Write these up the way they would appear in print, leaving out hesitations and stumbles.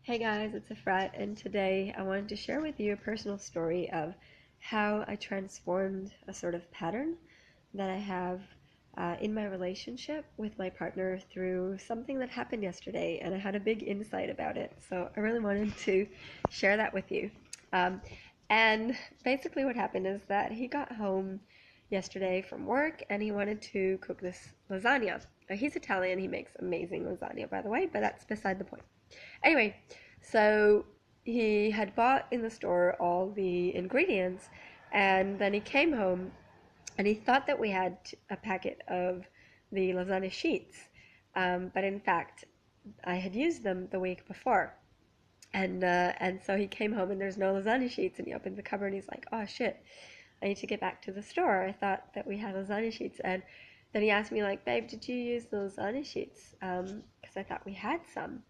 Hey guys, it's Efrat, and today I wanted to share with you a personal story of how I transformed a sort of pattern that I have in my relationship with my partner through something that happened yesterday, and I had a big insight about it. So I really wanted to share that with you. Um, and basically, what happened is that he got home yesterday from work and he wanted to cook this lasagna. Now, he's Italian, he makes amazing lasagna, by the way, but that's beside the point. Anyway, so he had bought in the store all the ingredients, and then he came home and he thought that we had a packet of the lasagna sheets. But in fact, I had used them the week before. And so he came home and there's no lasagna sheets, and he opens the cupboard and he's like, "Oh shit, I need to get back to the store. I thought that we had lasagna sheets." And then he asked me like, "Babe, did you use the lasagna sheets? Because I thought we had some."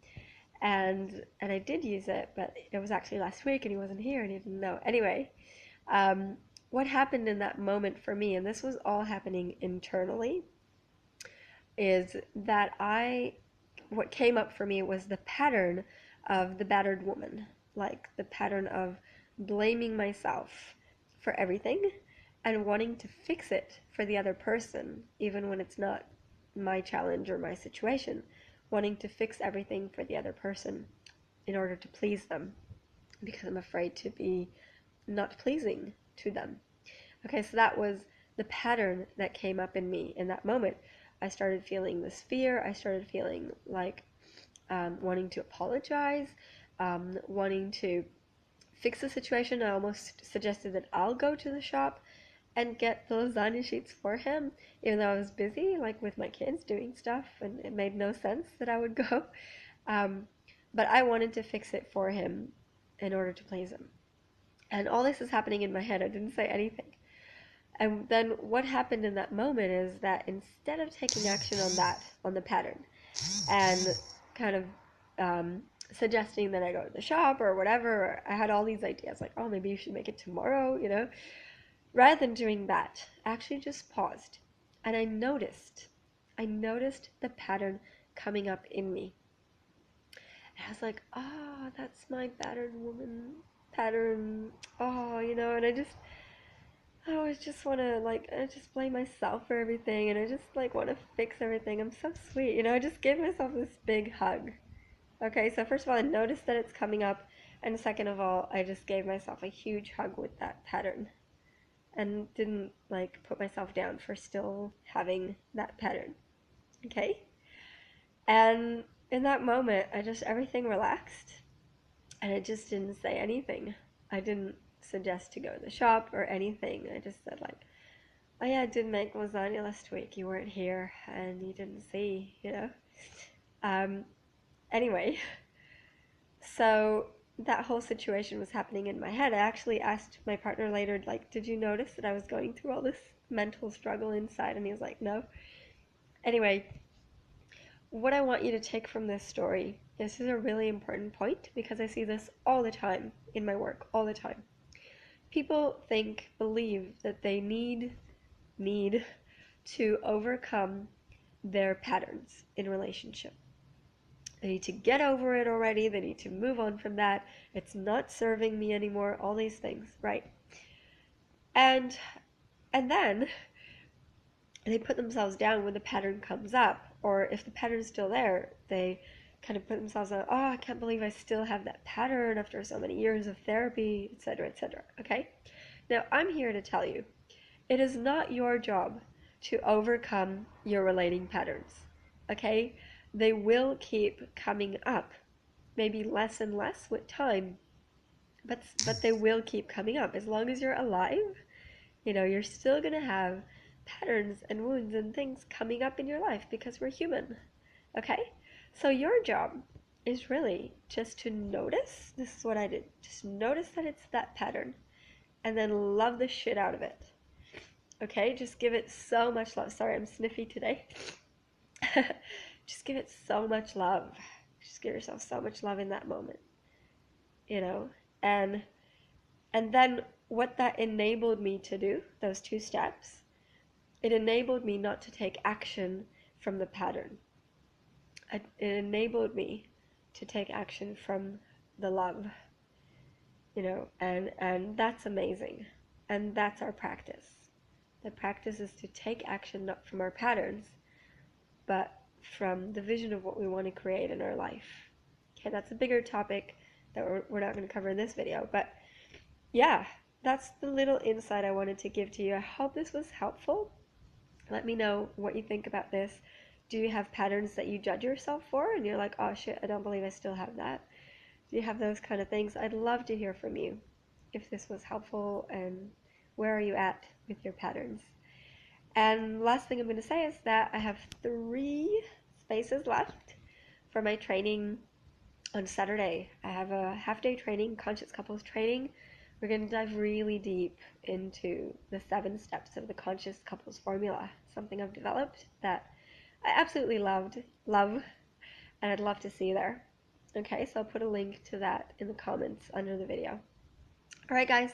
And I did use it, but it was actually last week and he wasn't here and he didn't know. Anyway, um, what happened in that moment for me, and this was all happening internally, is that what came up for me was the pattern of the battered woman, like the pattern of blaming myself for everything and wanting to fix it for the other person, even when it's not my challenge or my situation, wanting to fix everything for the other person in order to please them because I'm afraid to be not pleasing to them. Okay, so that was the pattern that came up in me in that moment. I started feeling this fear. I started feeling like wanting to apologize, wanting to fix the situation. I almost suggested that I'll go to the shop and get the lasagna sheets for him, even though I was busy, like with my kids doing stuff, and it made no sense that I would go. Um, but I wanted to fix it for him in order to please him. And all this is happening in my head. I didn't say anything. And then what happened in that moment is that instead of taking action on that, on the pattern, and kind of suggesting that I go to the shop or whatever, I had all these ideas like, oh, maybe you should make it tomorrow. Rather than doing that, I actually just paused and I noticed the pattern coming up in me. And I was like, oh, that's my battered woman pattern. Oh, and I always just want to, like, I just blame myself for everything, and I just, like, want to fix everything. I'm so sweet. I just gave myself this big hug. Okay, so first of all, I noticed that it's coming up, and second of all, I just gave myself a huge hug with that pattern and didn't, like, put myself down for still having that pattern. Okay? And in that moment, everything relaxed, and I just didn't say anything. I didn't suggest to go to the shop or anything. I just said, like, oh yeah, I did make lasagna last week. You weren't here and you didn't see. Um, anyway, so that whole situation was happening in my head. I actually asked my partner later, like, did you notice that I was going through all this mental struggle inside? And he was like, no. Anyway, what I want you to take from this story, this is a really important point because I see this all the time in my work, all the time. People believe that they need to overcome their patterns in relationship. They need to get over it already. They need to move on from that. It's not serving me anymore. All these things, right? And and then they put themselves down when the pattern comes up, or if the pattern is still there, they kind of put themselves on, oh, I can't believe I still have that pattern after so many years of therapy, etc., etc. Okay? Now, I'm here to tell you, it is not your job to overcome your relating patterns. Okay? They will keep coming up, maybe less and less with time, but they will keep coming up. As long as you're alive, you're still going to have patterns and wounds and things coming up in your life because we're human. Okay? So your job is really just to notice. This is what I did. Just notice that it's that pattern and then love the shit out of it. Okay? Just give it so much love. Sorry, I'm sniffy today. Just give it so much love. Just give yourself so much love in that moment. You know? And then what that enabled me to do, those two steps, it enabled me not to take action from the pattern. It enabled me to take action from the love, and that's amazing. And that's our practice. The practice is to take action not from our patterns, but from the vision of what we want to create in our life. Okay, that's a bigger topic that we're not going to cover in this video, but yeah, that's the little insight I wanted to give to you. I hope this was helpful. Let me know what you think about this. Do you have patterns that you judge yourself for and you're like, oh shit, I don't believe I still have that? Do you have those kind of things? I'd love to hear from you if this was helpful, and where are you at with your patterns? And last thing I'm going to say is that I have 3 spaces left for my training on Saturday. I have a half-day training, conscious couples training. We're going to dive really deep into the 7 steps of the conscious couples formula, something I've developed that I absolutely love, and I'd love to see you there. Okay, so I'll put a link to that in the comments under the video. All right, guys,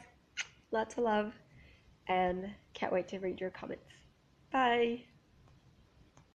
lots of love, and can't wait to read your comments. Bye.